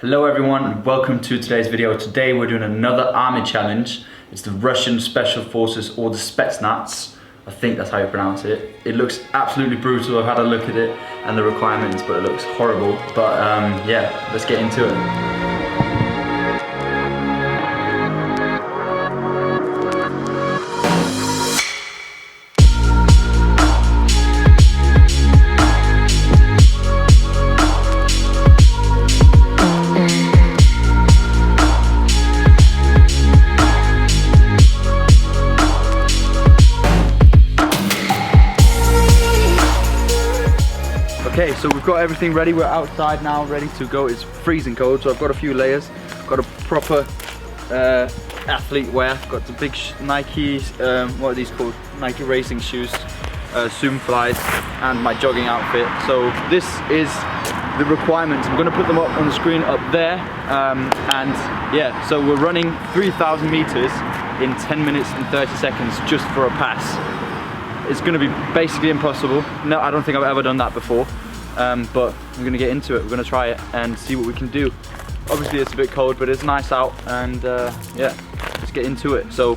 Hello everyone and welcome to today's video. Today we're doing another army challenge. It's the Russian Special Forces, or the Spetsnaz. I think that's how you pronounce it. It looks absolutely brutal. I've had a look at it and the requirements, but it looks horrible. But yeah, let's get into it. Okay, so we've got everything ready. We're outside now, ready to go. It's freezing cold, so I've got a few layers. Got a proper athlete wear. Got the big Nike, what are these called? Nike racing shoes, Zoom flies, and my jogging outfit. So this is the requirements. I'm gonna put them up on the screen up there. And yeah, so we're running 3,000 meters in 10 minutes and 30 seconds just for a pass. It's gonna be basically impossible. No, I don't think I've ever done that before. But we're gonna get into it. We're gonna try it and see what we can do. Obviously it's a bit cold, but it's nice out, and yeah, let's get into it. So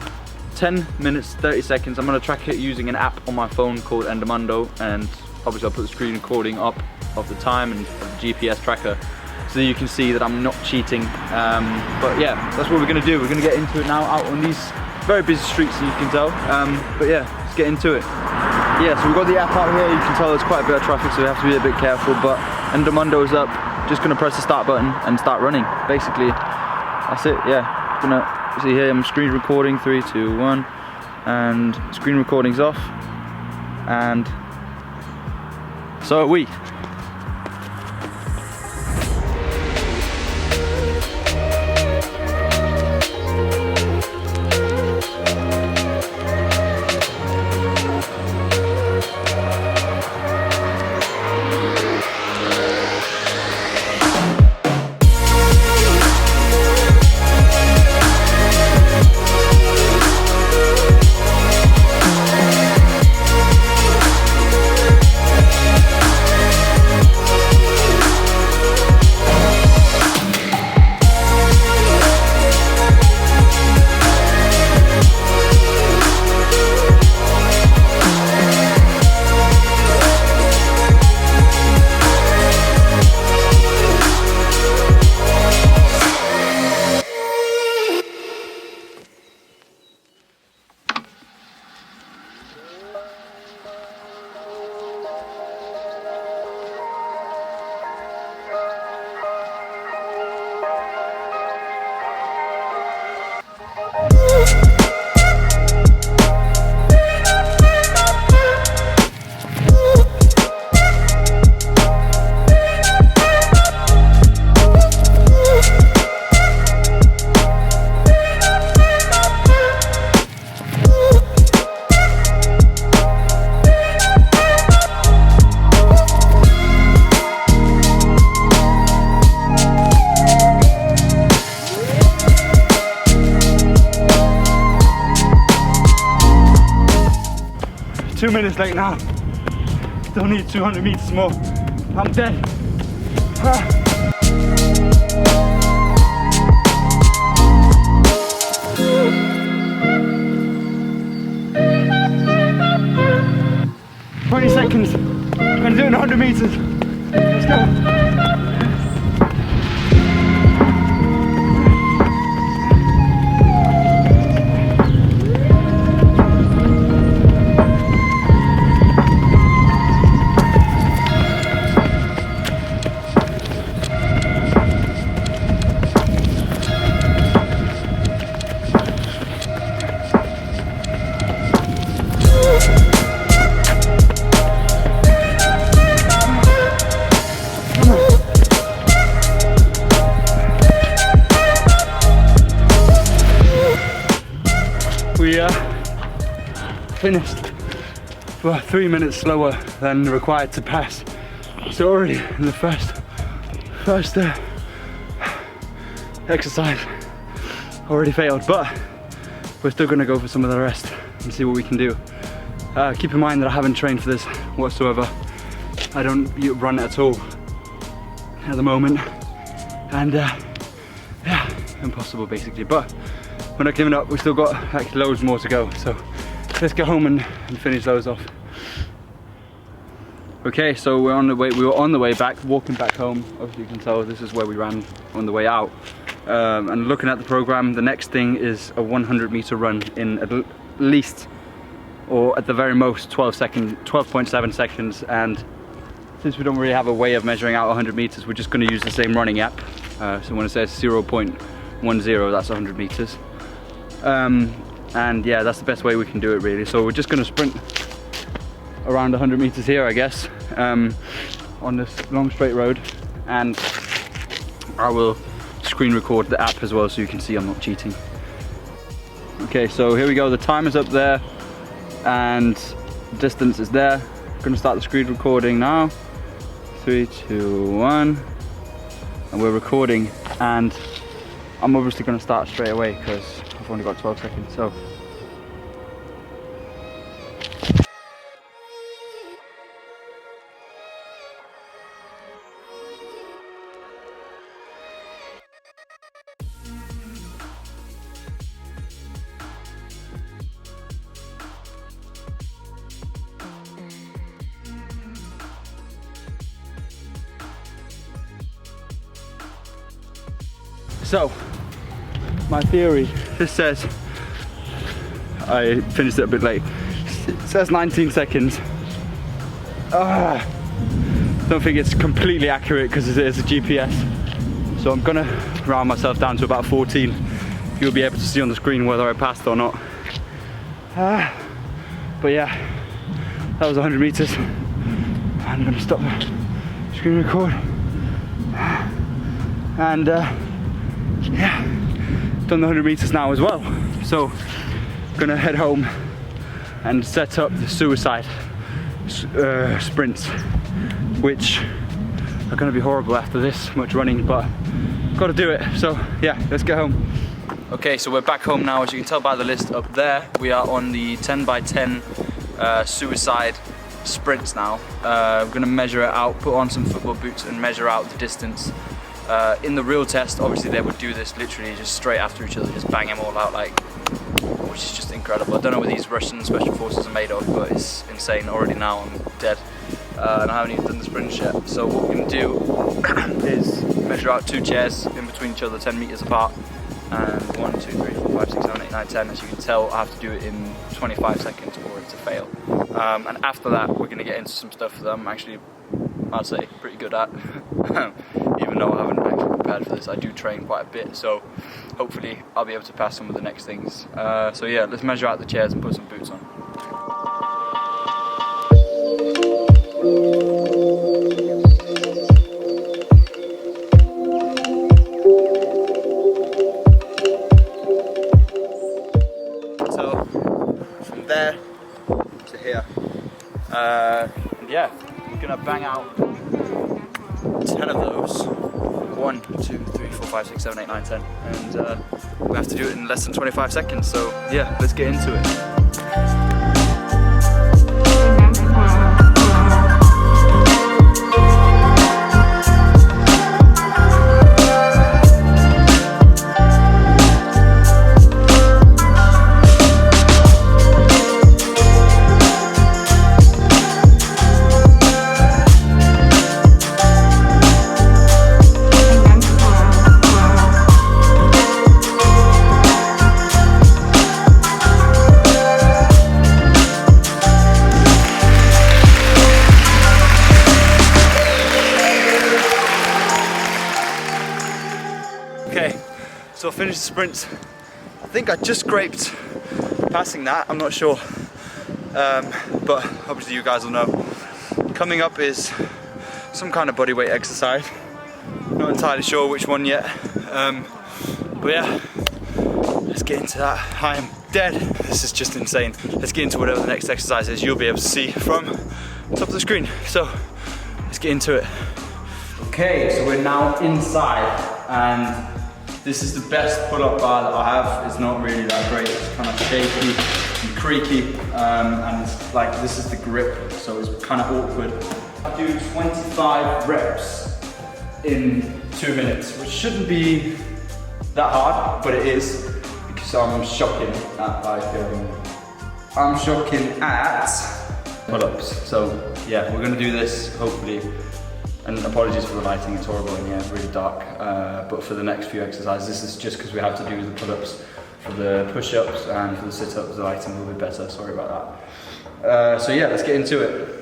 10 minutes, 30 seconds. I'm gonna track it using an app on my phone called Endomondo, and obviously I'll put the screen recording up of the time and the GPS tracker so that you can see that I'm not cheating. But yeah, that's what we're gonna do. We're gonna get into it now out on these very busy streets, as you can tell. But yeah, let's get into it. Yeah, so we've got the app out here. You can tell there's quite a bit of traffic, so we have to be a bit careful, but Endomondo's up. Just gonna press the start button and start running. Basically, that's it, yeah. Gonna see here, I'm screen recording, 3, 2, 1, and screen recording's off, and so are we. Two minutes late now. Still need 200 meters more. I'm dead. Ah. "20 seconds. I'm gonna do it in 100 meters. Let's go. We finished. Well, 3 minutes slower than required to pass. So already in the first exercise, already failed, but we're still gonna go for some of the rest and see what we can do. Keep in mind that I haven't trained for this whatsoever. I don't run at all at the moment. and yeah, impossible basically. But we're not giving up. We've still got like loads more to go. So let's go home and finish those off. Okay, so we're on the way. We were on the way back, walking back home. Obviously, you can tell this is where we ran on the way out. And looking at the program, the next thing is a 100-meter run in at least, or at the very most, 12.7 seconds. And since we don't really have a way of measuring out 100 meters, we're just going to use the same running app. So when it says 0.10, that's 100 meters. And yeah, that's the best way we can do it really. So we're just going to sprint around 100 meters here, I guess, on this long straight road, and I will screen record the app as well so you can see I'm not cheating. Okay, so here we go. The time is up there and distance is there. I'm going to start the screen recording now. 3, 2, 1, and we're recording, and I'm obviously going to start straight away because I've only got 12 seconds. So my theory, this says, I finished it a bit late, it says 19 seconds. Don't think it's completely accurate because it is a GPS, so I'm gonna round myself down to about 14. You'll be able to see on the screen whether I passed or not. But yeah, that was 100 meters. I'm gonna stop the screen record, and yeah, done the 100 meters now as well. So gonna head home and set up the suicide sprints, which are gonna be horrible after this much running, but gotta do it. So yeah, let's get home. Okay, so we're back home now. As you can tell by the list up there, we are on the 10 by 10 suicide sprints now. We're gonna measure it out, put on some football boots and measure out the distance. In the real test, obviously they would do this literally just straight after each other, just bang them all out, like, which is just incredible. I don't know what these Russian special forces are made of, but it's insane. Already now I'm dead, and I haven't even done the sprint yet. So what we're going to do is measure out 2 chairs in between each other, 10 meters apart, and 1, 2, 3, 4, 5, 6, 7, 8, 9, 10. As you can tell, I have to do it in 25 seconds or it's a fail. And after that, we're going to get into some stuff that I'm actually, I'd say, pretty good at. Even though I haven't actually prepared for this, I do train quite a bit, so hopefully I'll be able to pass some of the next things. So yeah, let's measure out the chairs and put some boots on. So from there to here, yeah, we're gonna bang out 10 of those. 1, 2, 3, 4, 5, 6, 7, 8, 9, 10. And we have to do it in less than 25 seconds. So yeah, let's get into it. Okay, so I finished the sprints. I think I just scraped passing that, I'm not sure. But obviously you guys will know. Coming up is some kind of bodyweight exercise. Not entirely sure which one yet. But yeah, let's get into that. I am dead. This is just insane. Let's get into whatever the next exercise is. You'll be able to see from the top of the screen. So let's get into it. Okay, so we're now inside, and this is the best pull-up bar that I have. It's not really that great. It's kind of shaky and creaky, and it's like, this is the grip, so it's kind of awkward. I do 25 reps in 2 minutes, which shouldn't be that hard, but it is, because I'm shocking at pull-ups. So yeah, we're gonna do this hopefully, and apologies for the lighting, it's horrible in here, it's really dark, but for the next few exercises, this is just because we have to do the pull-ups. For the push-ups and for the sit-ups, the lighting will be better, sorry about that. So yeah, let's get into it.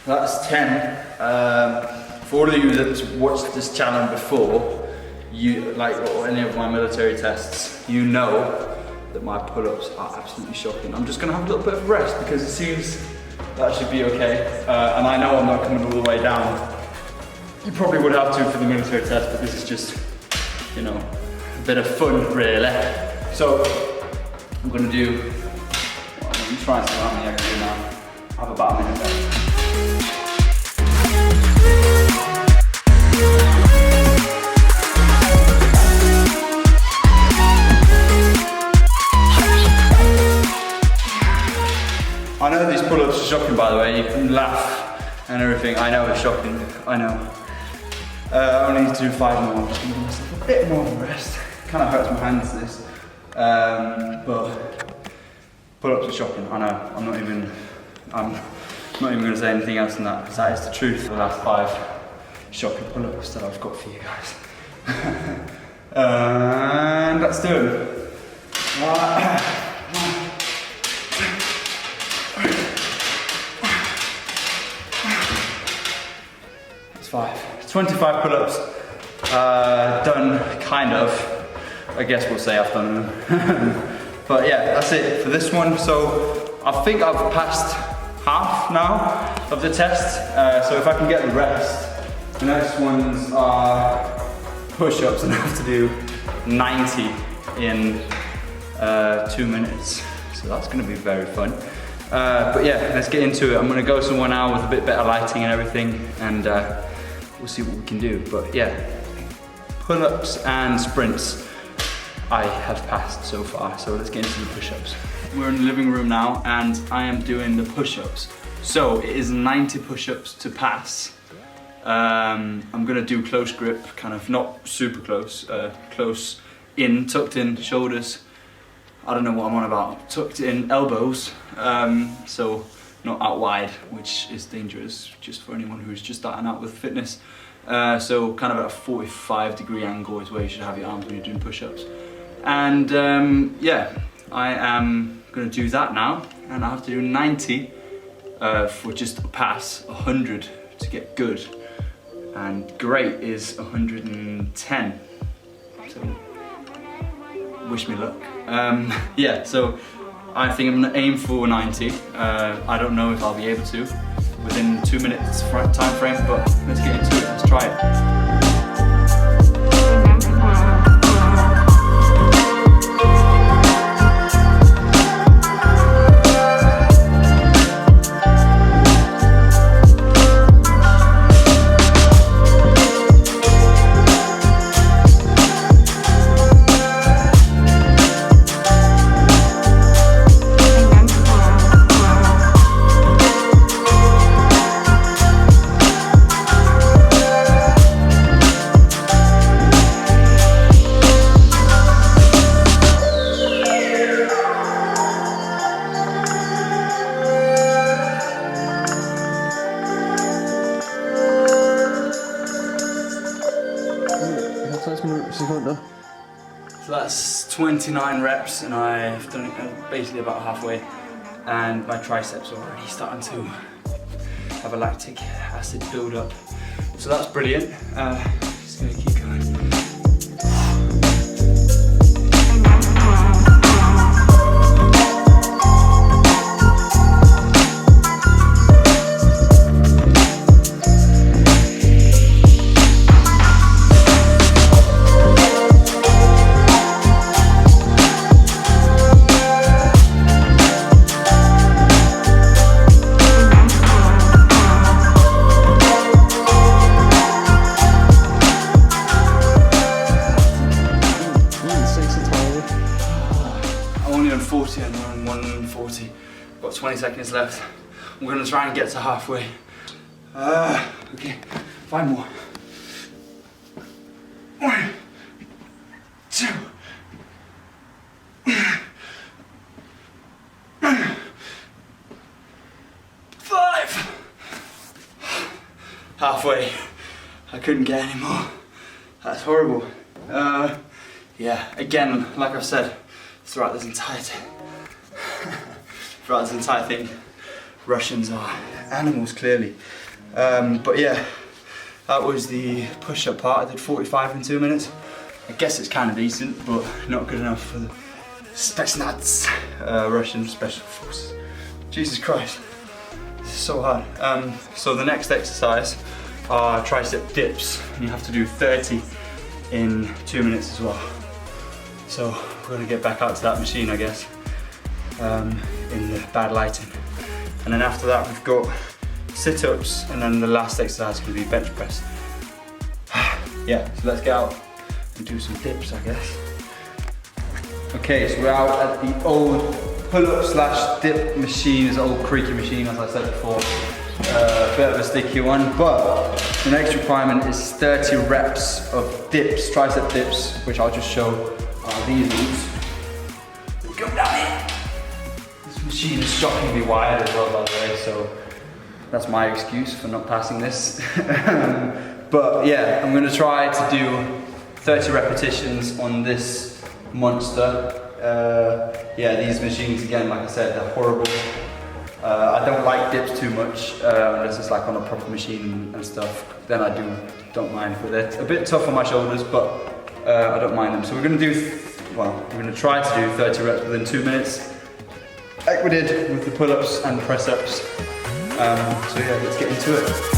That's 10. For all of you that's watched this channel before, you like any of my military tests, you know that my pull-ups are absolutely shocking. I'm just gonna have a little bit of rest because it seems that should be okay. And I know I'm not coming all the way down. You probably would have to for the military test, but this is just, you know, a bit of fun really. So I'm gonna do, I'm trying to see how many I can do now. I have about a minute left. I know these pull-ups are shocking, by the way. You can laugh and everything. I know it's shocking. I know. I only need to do 5 more. I'm just gonna give myself a bit more of a rest. Kind of hurts my hands, this. But pull-ups are shocking. I know. I'm not even gonna say anything else than that, because that is the truth. The last 5 shocking pull-ups that I've got for you guys. And let's do it. That's 5. 25 pull-ups. Done, kind of. I guess we'll say I've done them. But yeah, that's it for this one. So I think I've passed half now of the test. So if I can get the rest, the next ones are push-ups, and I have to do 90 in 2 minutes. So that's gonna be very fun. But yeah, let's get into it. I'm gonna go somewhere now with a bit better lighting and everything, and we'll see what we can do. But yeah, pull-ups and sprints I have passed so far. So let's get into the push-ups. We're in the living room now, and I am doing the push-ups. So it is 90 push-ups to pass. I'm gonna do close grip, kind of not super close, close in, tucked in, shoulders. I don't know what I'm on about. Tucked in elbows, so not out wide, which is dangerous just for anyone who's just starting out with fitness. So kind of at a 45-degree angle is where you should have your arms when you're doing push-ups. And yeah, I am gonna do that now, and I have to do 90 for just a pass, 100 to get good, and great is 110. So wish me luck. Yeah, so I think I'm gonna aim for 90. I don't know if I'll be able to within 2 minutes time frame, but let's get into it, let's try it. So that's 29 reps, and I've done it basically about halfway, and my triceps are already starting to have a lactic acid build up. So that's brilliant. Just gonna keep going. 140 and then 140. Got 20 seconds left. I'm gonna try and get to halfway. Okay, 5 more. 1, 2. 5. Halfway. I couldn't get any more. That's horrible. Yeah, again, like I've said, throughout this entire thing, Russians are animals, clearly. But yeah, that was the push-up part. I did 45 in 2 minutes. I guess it's kind of decent, but not good enough for the Spetsnaz, Russian Special Forces. Jesus Christ, this is so hard. So the next exercise are tricep dips, and you have to do 30 in 2 minutes as well. So we're gonna get back out to that machine, I guess, in the bad lighting. And then after that we've got sit-ups, and then the last exercise is gonna be bench press. Yeah, so let's get out and do some dips, I guess. Okay, so we're out at the old pull-up slash dip machine. It's an old creaky machine, as I said before. A bit of a sticky one, but the next requirement is 30 reps of dips, tricep dips, which I'll just show are these ones. Go down here. This machine is shockingly wired as well, by the way, so that's my excuse for not passing this. But yeah, I'm gonna try to do 30 repetitions on this monster. Yeah, these machines, again, like I said, they're horrible. I don't like dips too much, unless it's like on a proper machine and stuff. Then I don't mind, but they're a bit tough on my shoulders, but I don't mind them. So we're gonna try to do 30 reps within 2 minutes, like we did with the pull-ups and press-ups. So yeah, let's get into it.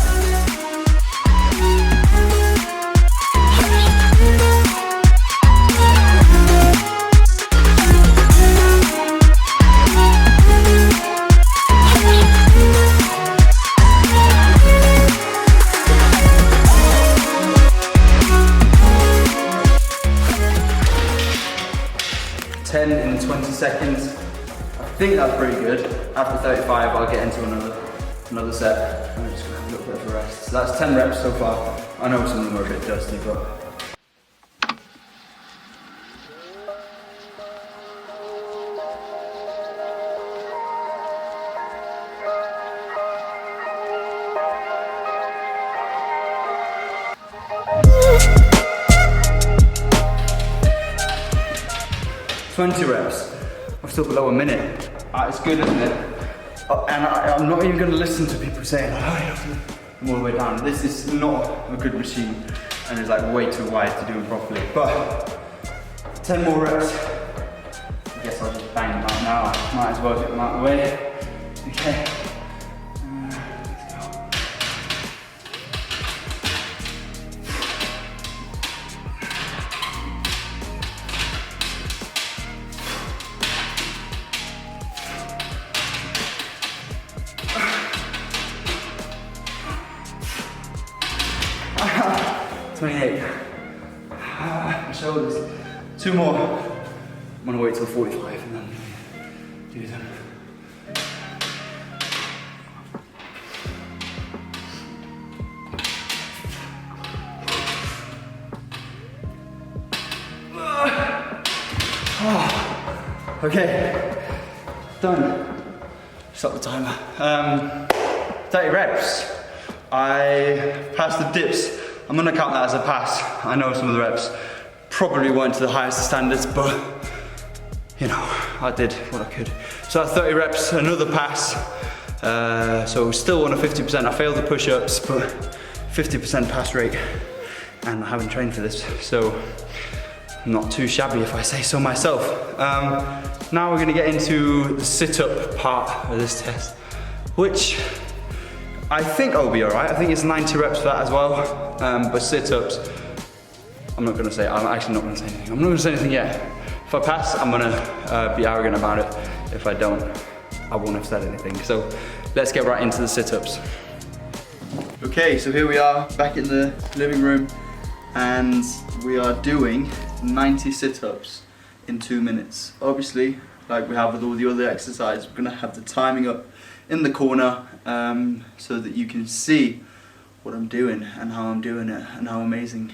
10 in 20 seconds. I think that's pretty good. After 35, I'll get into another set. I'm just gonna have a little bit of a rest. So that's 10 reps so far. I know some of them are a bit dusty, but. "20 reps. I'm still below a minute. It's good, isn't it? And I'm not even going to listen to people saying, oh, I'm all the way down. This is not a good machine, and it's like way too wide to do it properly. But 10 more reps. I guess I'll just bang them out now. Might as well get them out of the way. Okay. Let's go. 28. My shoulders. 2 more. I'm gonna wait till 45 and then do them. Okay, done. Stop the timer. 30 reps. I passed the dips. I'm gonna count that as a pass. I know some of the reps probably weren't to the highest standards, but you know, I did what I could. So at 30 reps, another pass. So still on a 50%. I failed the push-ups, but 50% pass rate. And I haven't trained for this, so not too shabby if I say so myself. Now we're gonna get into the sit-up part of this test, which I think I'll be all right. I think it's 90 reps for that as well. But sit-ups, I'm actually not gonna say anything. I'm not gonna say anything yet. If I pass, I'm gonna be arrogant about it. If I don't, I won't have said anything. So let's get right into the sit-ups. Okay, so here we are back in the living room, and we are doing 90 sit-ups in 2 minutes. Obviously, like we have with all the other exercises. We're gonna have the timing up in the corner so that you can see what I'm doing and how I'm doing it and how amazing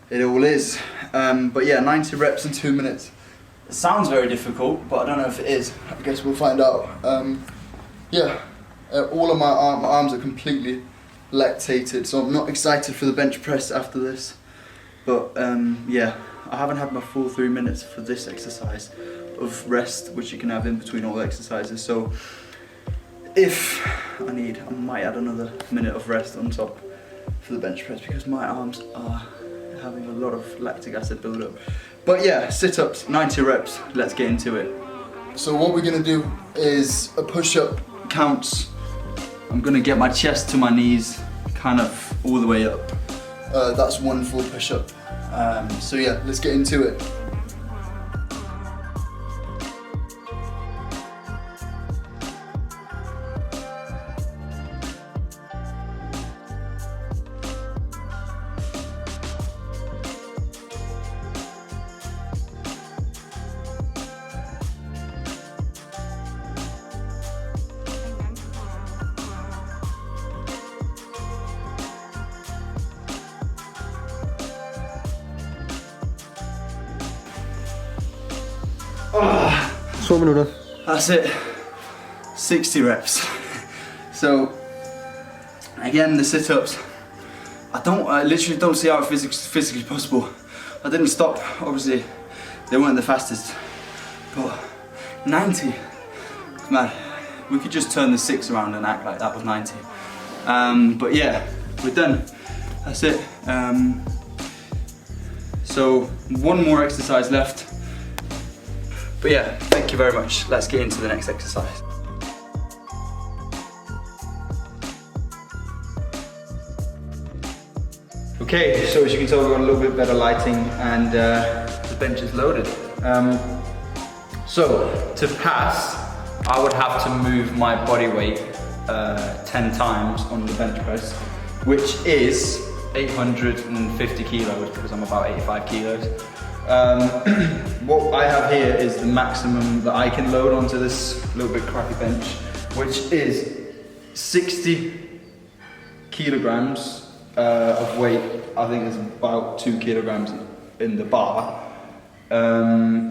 it all is. But yeah, 90 reps in 2 minutes. It sounds very difficult, but I don't know if it is. I guess we'll find out. Yeah, all of my arms are completely lactated, so I'm not excited for the bench press after this. But yeah, I haven't had my full 3 minutes for this exercise of rest, which you can have in between all the exercises. So if I need, I might add another minute of rest on top for the bench press because my arms are having a lot of lactic acid buildup. But yeah, sit-ups, 90 reps, let's get into it. So what we're gonna do is a push-up counts. I'm gonna get my chest to my knees, kind of all the way up. That's one full push-up. So yeah, let's get into it. Så minutter. That's it. 60 reps. So again, the sit-ups. I literally don't see how it's physically possible. I didn't stop. Obviously, they weren't the fastest, but 90. Man, we could just turn the 6 around and act like that was 90. But yeah, we're done. That's it. So one more exercise left. But yeah, thank you very much. Let's get into the next exercise. Okay, so as you can tell, we've got a little bit better lighting and the bench is loaded. So to pass, I would have to move my body weight 10 times on the bench press, which is 850 kilos because I'm about 85 kilos. What I have here is the maximum that I can load onto this little bit crappy bench, which is 60 kilograms of weight. I think there's about 2 kilograms in the bar,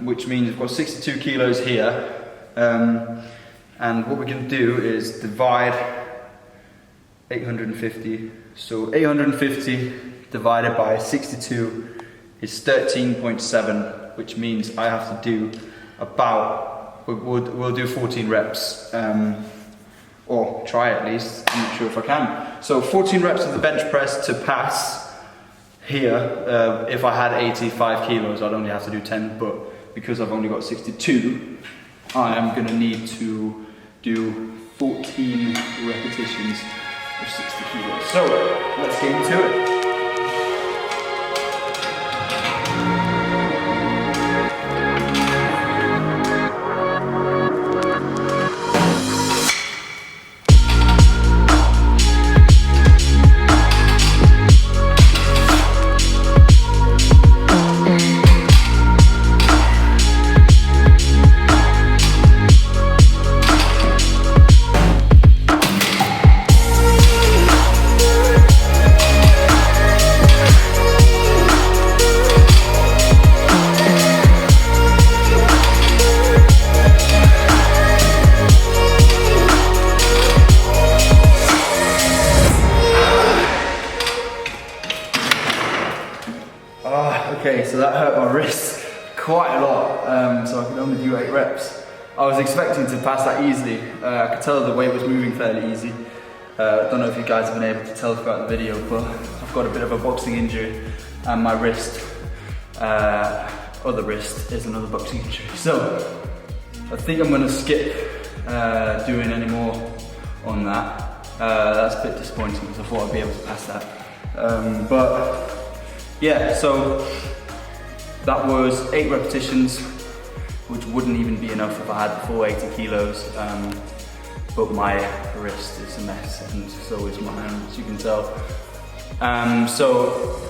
which means we've got 62 kilos here. And what we're going to do is divide 850. So 850 divided by 62 is 13.7, which means I have to do about, we'll do 14 reps, or try at least, I'm not sure if I can. So 14 reps of the bench press to pass here. If I had 85 kilos, I'd only have to do 10, but because I've only got 62, I am gonna need to do 14 repetitions of 60 kilos. So let's get into it. Okay, so that hurt my wrist quite a lot, so I could only do 8 reps. I was expecting to pass that easily. I could tell the weight was moving fairly easy. I don't know if you guys have been able to tell throughout the video, but I've got a bit of a boxing injury, and my wrist, other wrist, is another boxing injury. So I think I'm going to skip doing any more on that. That's a bit disappointing because I thought I'd be able to pass that. But yeah, so that was 8 repetitions, which wouldn't even be enough if I had the full 80 kilos. But my wrist is a mess, and so is mine, as you can tell. So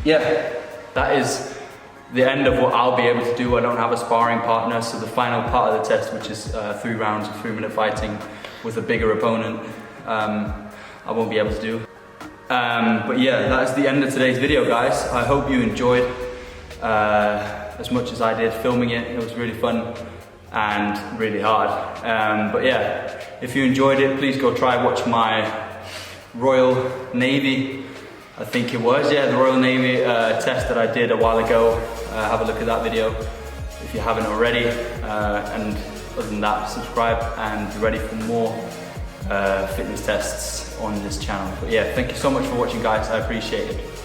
yeah, that is the end of what I'll be able to do. I don't have a sparring partner, so the final part of the test, which is 3 rounds of 3-minute fighting with a bigger opponent, I won't be able to do. But yeah, that is the end of today's video, guys. I hope you enjoyed as much as I did filming it. It was really fun and really hard. But yeah, if you enjoyed it, please go try watch my Royal Navy, I think it was, yeah, the Royal Navy test that I did a while ago. Have a look at that video if you haven't already. And other than that, subscribe and be ready for more fitness tests on this channel. But yeah, thank you so much for watching, guys. I appreciate it.